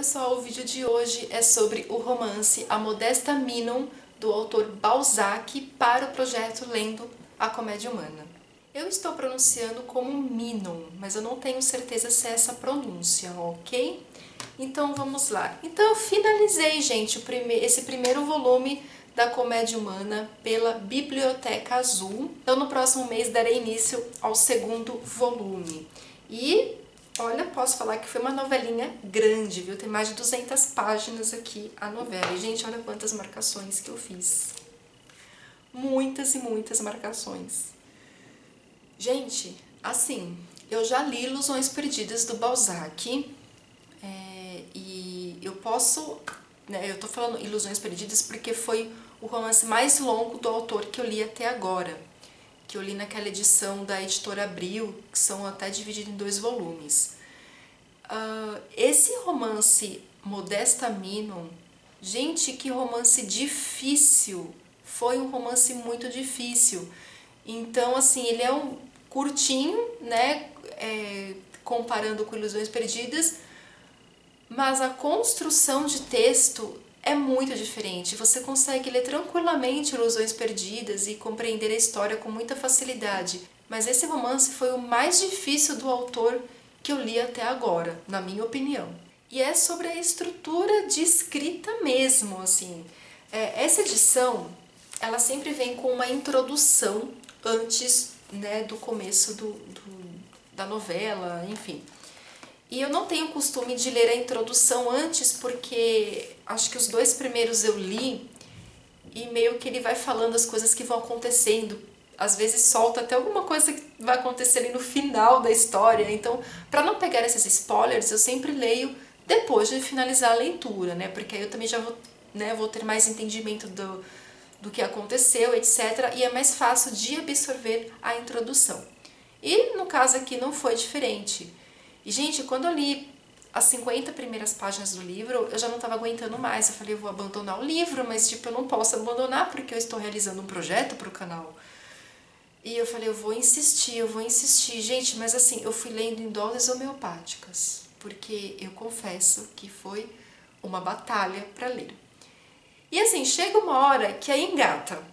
pessoal, o vídeo de hoje é sobre o romance A Modesta Minon, do autor Balzac, para o projeto Lendo a Comédia Humana. Eu estou pronunciando como Minon, mas eu não tenho certeza se é essa pronúncia, ok? Então vamos lá. Então eu finalizei, gente, esse primeiro volume da Comédia Humana pela Biblioteca Azul. Então no próximo mês darei início ao segundo volume. E olha, posso falar que foi uma novelinha grande, viu? Tem mais de 200 páginas aqui a novela. E, gente, olha quantas marcações que eu fiz. Muitas e muitas marcações. Gente, assim, eu já li Ilusões Perdidas do Balzac. E eu posso... eu tô falando Ilusões Perdidas porque foi o romance mais longo do autor que eu li até agora. Que eu li naquela edição da Editora Abril, que são até divididos em 2 volumes. Esse romance Modesta Minon, gente, que romance difícil! Foi um romance muito difícil. Então, assim, ele é um curtinho, né, comparando com Ilusões Perdidas, mas a construção de texto é muito diferente. Você consegue ler tranquilamente Ilusões Perdidas e compreender a história com muita facilidade. Mas esse romance foi o mais difícil do autor que eu li até agora, na minha opinião. E é sobre a estrutura de escrita mesmo, assim. Essa edição, ela sempre vem com uma introdução antes, né, do começo da novela, enfim. E eu não tenho costume de ler a introdução antes, porque acho que os 2 primeiros eu li e meio que ele vai falando as coisas que vão acontecendo. Às vezes solta até alguma coisa que vai acontecer ali no final da história. Então, para não pegar esses spoilers, eu sempre leio depois de finalizar a leitura, né? Porque aí eu também já vou ter mais entendimento do que aconteceu, etc. E é mais fácil de absorver a introdução. E no caso aqui não foi diferente. E, gente, quando eu li as 50 primeiras páginas do livro, eu já não estava aguentando mais. Eu falei, eu vou abandonar o livro, mas, tipo, eu não posso abandonar porque eu estou realizando um projeto para o canal. E eu falei, eu vou insistir. Gente, mas assim, eu fui lendo em doses homeopáticas, porque eu confesso que foi uma batalha para ler. E assim, chega uma hora que aí engata.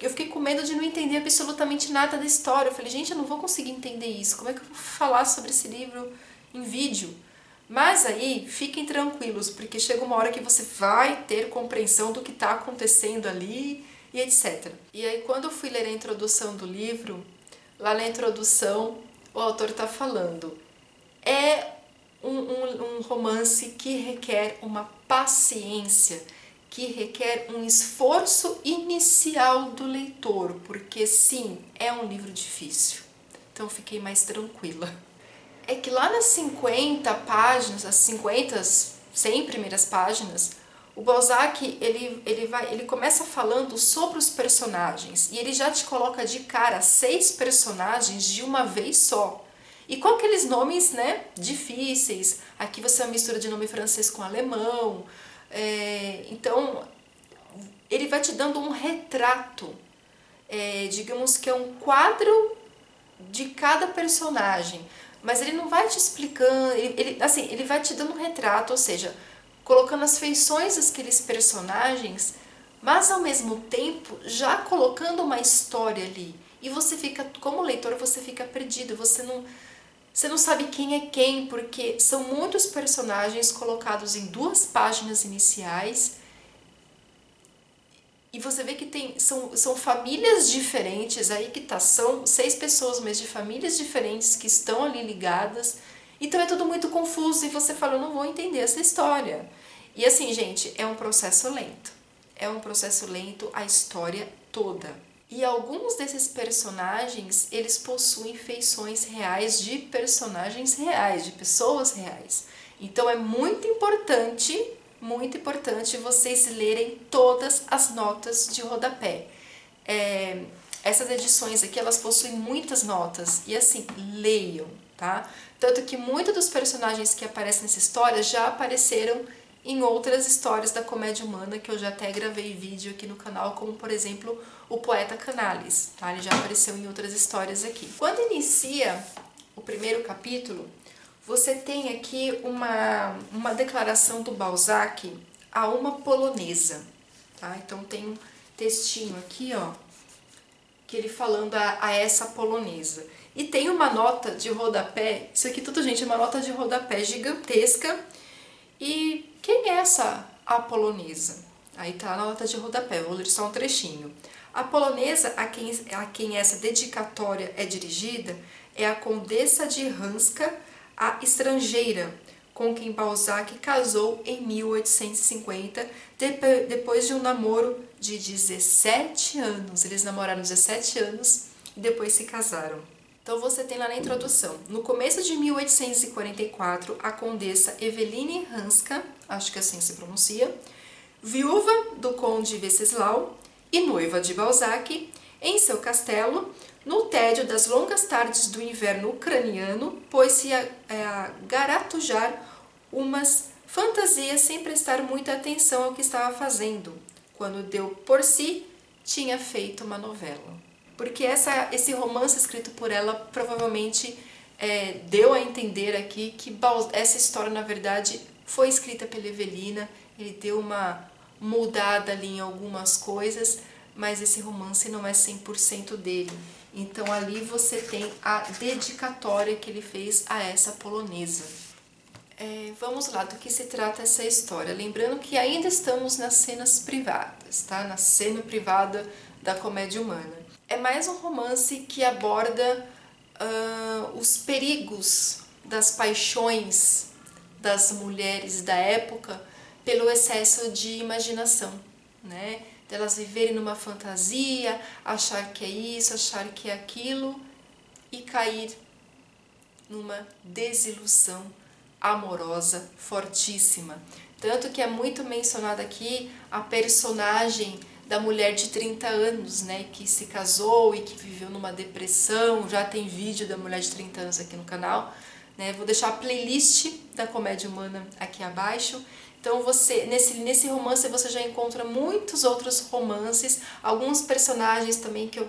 Eu fiquei com medo de não entender absolutamente nada da história. Eu falei, gente, eu não vou conseguir entender isso. Como é que eu vou falar sobre esse livro em vídeo? Mas aí, fiquem tranquilos, porque chega uma hora que você vai ter compreensão do que está acontecendo ali e etc. E aí, quando eu fui ler a introdução do livro, lá na introdução, o autor está falando, é um romance que requer uma paciência, que requer um esforço inicial do leitor, porque sim, é um livro difícil. Então eu fiquei mais tranquila. É que lá nas 50 páginas, as 100 primeiras páginas, o Balzac ele começa falando sobre os personagens e ele já te coloca de cara 6 personagens de uma vez só. E com aqueles nomes, né, difíceis. Aqui você é uma mistura de nome francês com alemão. Então, ele vai te dando um retrato, digamos que é um quadro de cada personagem, mas ele não vai te explicando, ele vai te dando um retrato, ou seja, colocando as feições daqueles personagens, mas ao mesmo tempo já colocando uma história ali. E você fica, como leitor, você fica perdido, você não sabe quem é quem, porque são muitos personagens colocados em 2 páginas iniciais. E você vê que são famílias diferentes, aí que tá, são 6 pessoas, mas de famílias diferentes que estão ali ligadas. Então é tudo muito confuso e você fala, eu não vou entender essa história. E assim, gente, é um processo lento. É um processo lento a história toda. E alguns desses personagens, eles possuem feições reais de personagens reais, de pessoas reais. Então é muito importante vocês lerem todas as notas de rodapé. Essas edições aqui, elas possuem muitas notas, e assim, leiam, tá? Tanto que muitos dos personagens que aparecem nessa história já apareceram em outras histórias da comédia humana, que eu já até gravei vídeo aqui no canal, como por exemplo, o Poeta Canales, tá? Ele já apareceu em outras histórias aqui. Quando inicia o primeiro capítulo, você tem aqui uma declaração do Balzac a uma polonesa, tá? Então tem um textinho aqui, ó, que ele falando a essa polonesa. E tem uma nota de rodapé, isso aqui tudo, gente, é uma nota de rodapé gigantesca. E quem é essa a polonesa? Aí tá a nota de rodapé, vou ler só um trechinho. A polonesa a quem essa dedicatória é dirigida é a Condessa de Hanska, a estrangeira, com quem Balzac casou em 1850, depois de um namoro de 17 anos. Eles namoraram 17 anos e depois se casaram. Então você tem lá na introdução, no começo de 1844, a condessa Eveline Hanska, acho que assim se pronuncia, viúva do conde Venceslau e noiva de Balzac, em seu castelo, no tédio das longas tardes do inverno ucraniano, pôs-se a garatujar umas fantasias sem prestar muita atenção ao que estava fazendo. Quando deu por si, tinha feito uma novela. Porque esse romance escrito por ela provavelmente deu a entender aqui que essa história, na verdade, foi escrita pela Evelina, ele deu uma mudada ali em algumas coisas, mas esse romance não é 100% dele. Então ali você tem a dedicatória que ele fez a essa polonesa. Vamos lá, do que se trata essa história. Lembrando que ainda estamos nas cenas privadas, tá? Na cena privada da comédia humana. É mais um romance que aborda os perigos das paixões das mulheres da época pelo excesso de imaginação, né? Delas viverem numa fantasia, achar que é isso, achar que é aquilo e cair numa desilusão amorosa fortíssima. Tanto que é muito mencionada aqui a personagem da mulher de 30 anos, né, que se casou e que viveu numa depressão. Já tem vídeo da mulher de 30 anos aqui no canal, né? Vou deixar a playlist da comédia humana aqui abaixo. Então você nesse romance você já encontra muitos outros romances, alguns personagens também que eu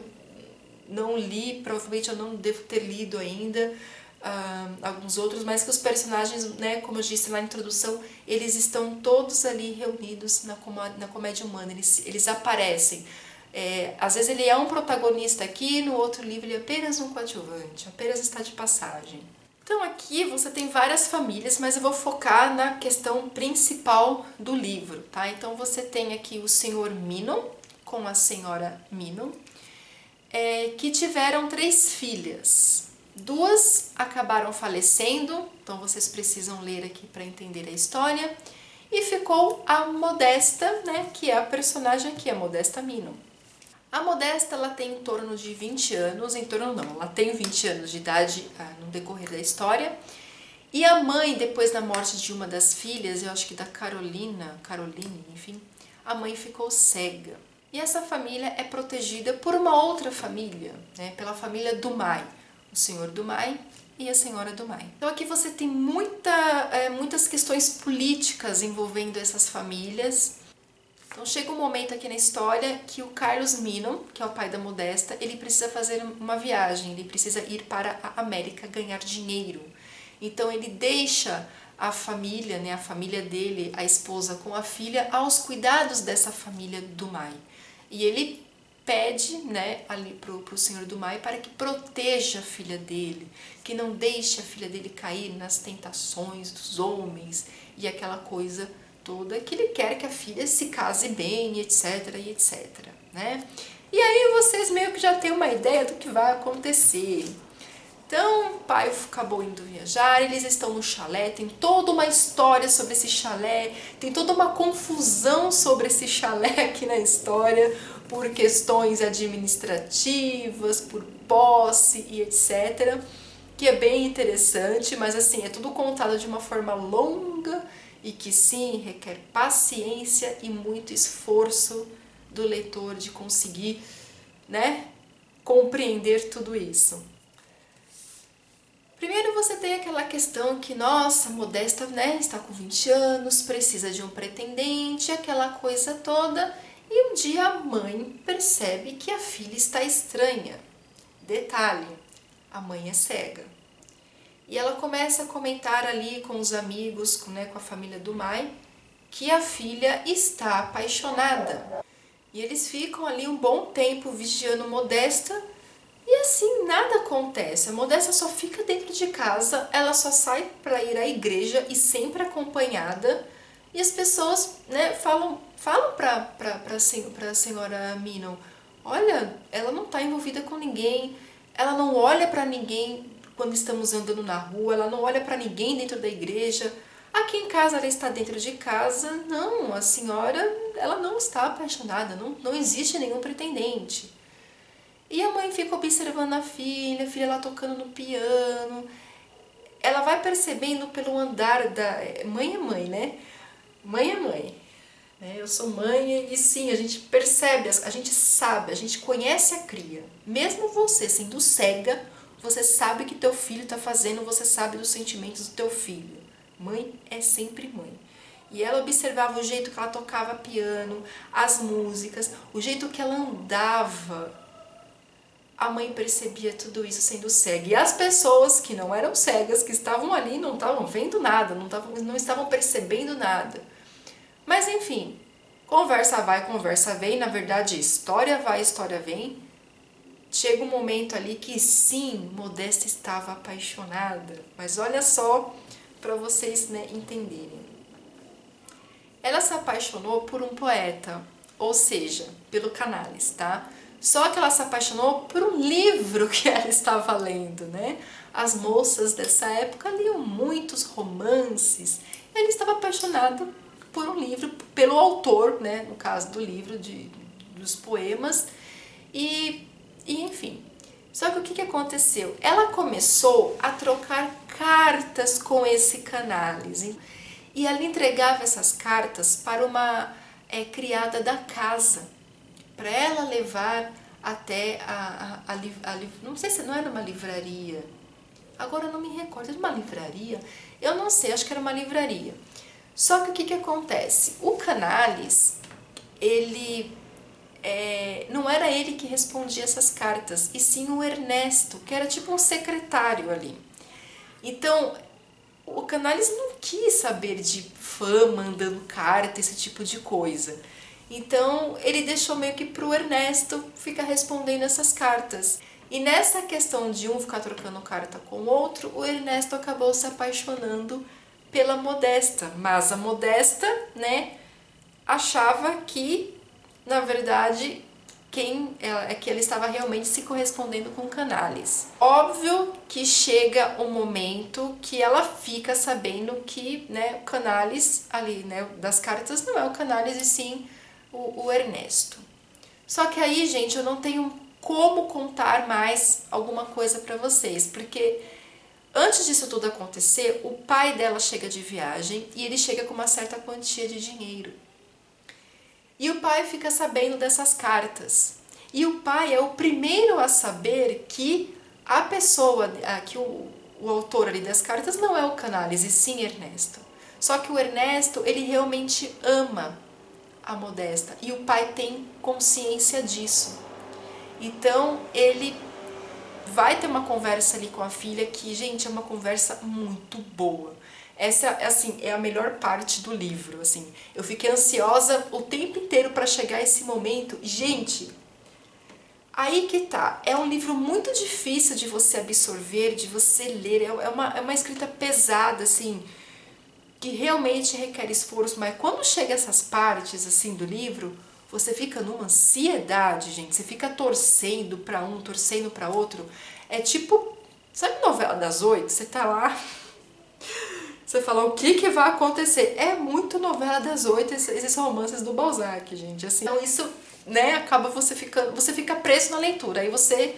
não li, provavelmente eu não devo ter lido ainda, alguns outros, mas que os personagens, né, como eu disse na introdução, eles estão todos ali reunidos na comédia humana, eles aparecem. Às vezes ele é um protagonista aqui, no outro livro ele é apenas um coadjuvante, apenas está de passagem. Então aqui você tem várias famílias, mas eu vou focar na questão principal do livro, tá? Então você tem aqui o senhor Minon com a senhora Minon, que tiveram 3 filhas. 2 acabaram falecendo, então vocês precisam ler aqui para entender a história. E ficou a Modesta, né, que é a personagem aqui, a Modesta Minon. A Modesta, ela tem em torno de 20 anos, ela tem 20 anos de idade no decorrer da história. E a mãe, depois da morte de uma das filhas, eu acho que da Caroline, enfim, a mãe ficou cega. E essa família é protegida por uma outra família, né, pela família Dumay, o senhor Dumay e a senhora Dumay. Então aqui você tem muitas questões políticas envolvendo essas famílias. Então chega um momento aqui na história que o Carlos Minon, que é o pai da Modesta, ele precisa fazer uma viagem, ele precisa ir para a América ganhar dinheiro. Então ele deixa a família, né, a família dele, a esposa com a filha, aos cuidados dessa família Dumay. E ele pede, né, ali pro senhor Dumay para que proteja a filha dele, que não deixe a filha dele cair nas tentações dos homens e aquela coisa toda, que ele quer que a filha se case bem, e etc, né? E aí vocês meio que já têm uma ideia do que vai acontecer. Então, o pai acabou indo viajar, eles estão no chalé, tem toda uma história sobre esse chalé, tem toda uma confusão sobre esse chalé aqui na história, por questões administrativas, por posse e etc, que é bem interessante, mas assim, é tudo contado de uma forma longa e que sim, requer paciência e muito esforço do leitor de conseguir, né, compreender tudo isso. Primeiro você tem aquela questão que, nossa, Modesta, né, está com 20 anos, precisa de um pretendente, aquela coisa toda, e um dia a mãe percebe que a filha está estranha. Detalhe, a mãe é cega. E ela começa a comentar ali com os amigos, com a família do Mai, que a filha está apaixonada. E eles ficam ali um bom tempo vigiando Modesta e assim nada acontece. A Modesta só fica dentro de casa, ela só sai para ir à igreja e sempre acompanhada. E as pessoas, né, falam para a senhora Minon, olha, ela não está envolvida com ninguém, ela não olha para ninguém quando estamos andando na rua, ela não olha para ninguém dentro da igreja. Aqui em casa ela está dentro de casa, não, a senhora, ela não está apaixonada, não existe nenhum pretendente. E a mãe fica observando a filha lá tocando no piano. Ela vai percebendo pelo andar da... Mãe é mãe, né? Mãe é mãe. Eu sou mãe e sim, a gente percebe, a gente sabe, a gente conhece a cria. Mesmo você sendo cega, você sabe o que teu filho está fazendo, você sabe dos sentimentos do teu filho. Mãe é sempre mãe. E ela observava o jeito que ela tocava piano, as músicas, o jeito que ela andava. A mãe percebia tudo isso sendo cega. E as pessoas que não eram cegas, que estavam ali, não estavam vendo nada, não estavam percebendo nada. Mas enfim, conversa vai, conversa vem. Na verdade, história vai, história vem. Chega um momento ali que sim, Modesta estava apaixonada. Mas olha só, para vocês, né, entenderem. Ela se apaixonou por um poeta, ou seja, pelo Canales, tá? Só que ela se apaixonou por um livro que ela estava lendo, né? As moças dessa época liam muitos romances. Ela estava apaixonada por um livro, pelo autor, né? No caso do livro, dos poemas. E enfim. Só que o que aconteceu? Ela começou a trocar cartas com esse Canales. E ela entregava essas cartas para uma criada da casa, para ela levar até não sei se não era uma livraria, agora eu não me recordo, era uma livraria? Eu não sei, acho que era uma livraria. Só que o que acontece? O Canales, ele não era ele que respondia essas cartas, e sim o Ernesto, que era tipo um secretário ali. Então, o Canales não quis saber de fã mandando carta, esse tipo de coisa. Então, ele deixou meio que pro Ernesto ficar respondendo essas cartas. E nessa questão de um ficar trocando carta com o outro, o Ernesto acabou se apaixonando pela Modesta. Mas a Modesta, né, achava que, na verdade, que ela estava realmente se correspondendo com Canales. Óbvio que chega um momento que ela fica sabendo que, né, o Canales ali, né, das cartas não é o Canales e sim o Ernesto. Só que aí, gente, eu não tenho como contar mais alguma coisa para vocês, porque antes disso tudo acontecer, o pai dela chega de viagem e ele chega com uma certa quantia de dinheiro. E o pai fica sabendo dessas cartas. E o pai é o primeiro a saber que a pessoa, que o autor ali das cartas não é o Canales, e sim Ernesto. Só que o Ernesto, ele realmente ama a Modesta. E o pai tem consciência disso. Então, ele vai ter uma conversa ali com a filha que, gente, é uma conversa muito boa. Essa, assim, é a melhor parte do livro, assim. Eu fiquei ansiosa o tempo inteiro para chegar a esse momento. Gente, aí que tá. É um livro muito difícil de você absorver, de você ler. É uma escrita pesada, assim, que realmente requer esforço. Mas quando chega essas partes, assim, do livro, você fica numa ansiedade, gente. Você fica torcendo para um, torcendo para outro. É tipo, sabe novela das 8? Você tá lá, você fala o que vai acontecer. É muito novela das 8 esses romances do Balzac, gente. Assim, então isso, né, acaba você fica preso na leitura. Aí você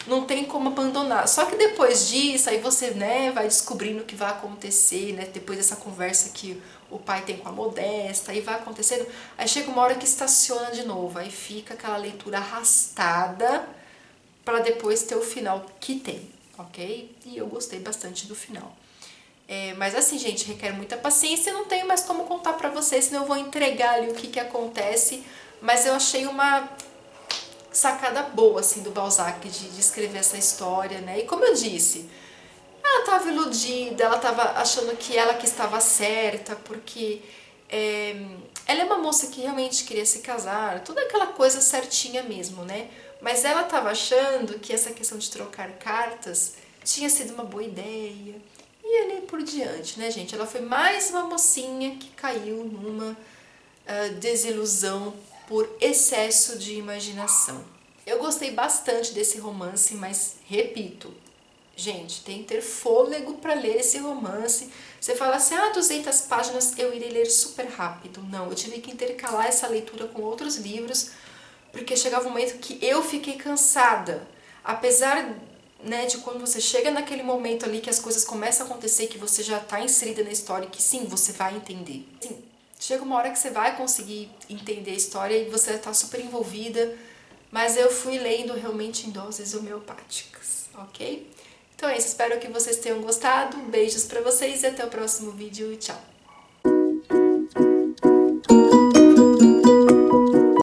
não tem como abandonar. Só que depois disso, aí você, né, vai descobrindo o que vai acontecer, né, depois dessa conversa que o pai tem com a Modesta, aí vai acontecendo, aí chega uma hora que estaciona de novo, aí fica aquela leitura arrastada para depois ter o final que tem, ok? E eu gostei bastante do final. Mas assim, gente, requer muita paciência, eu não tenho mais como contar pra vocês, senão eu vou entregar ali o que acontece, mas eu achei uma sacada boa, assim, do Balzac de escrever essa história, né? E como eu disse, ela tá estava iludida, ela estava achando que ela que estava certa, porque ela é uma moça que realmente queria se casar, toda aquela coisa certinha mesmo, né? Mas ela estava achando que essa questão de trocar cartas tinha sido uma boa ideia. E ali por diante, né, gente? Ela foi mais uma mocinha que caiu numa desilusão por excesso de imaginação. Eu gostei bastante desse romance, mas repito, gente, tem que ter fôlego para ler esse romance. Você fala assim, 200 páginas eu irei ler super rápido. Não, eu tive que intercalar essa leitura com outros livros, porque chegava um momento que eu fiquei cansada. Apesar, né, de quando você chega naquele momento ali que as coisas começam a acontecer, que você já está inserida na história, que sim, você vai entender. Sim, chega uma hora que você vai conseguir entender a história e você está super envolvida, mas eu fui lendo realmente em doses homeopáticas, ok? Então é isso, espero que vocês tenham gostado, beijos pra vocês e até o próximo vídeo, tchau!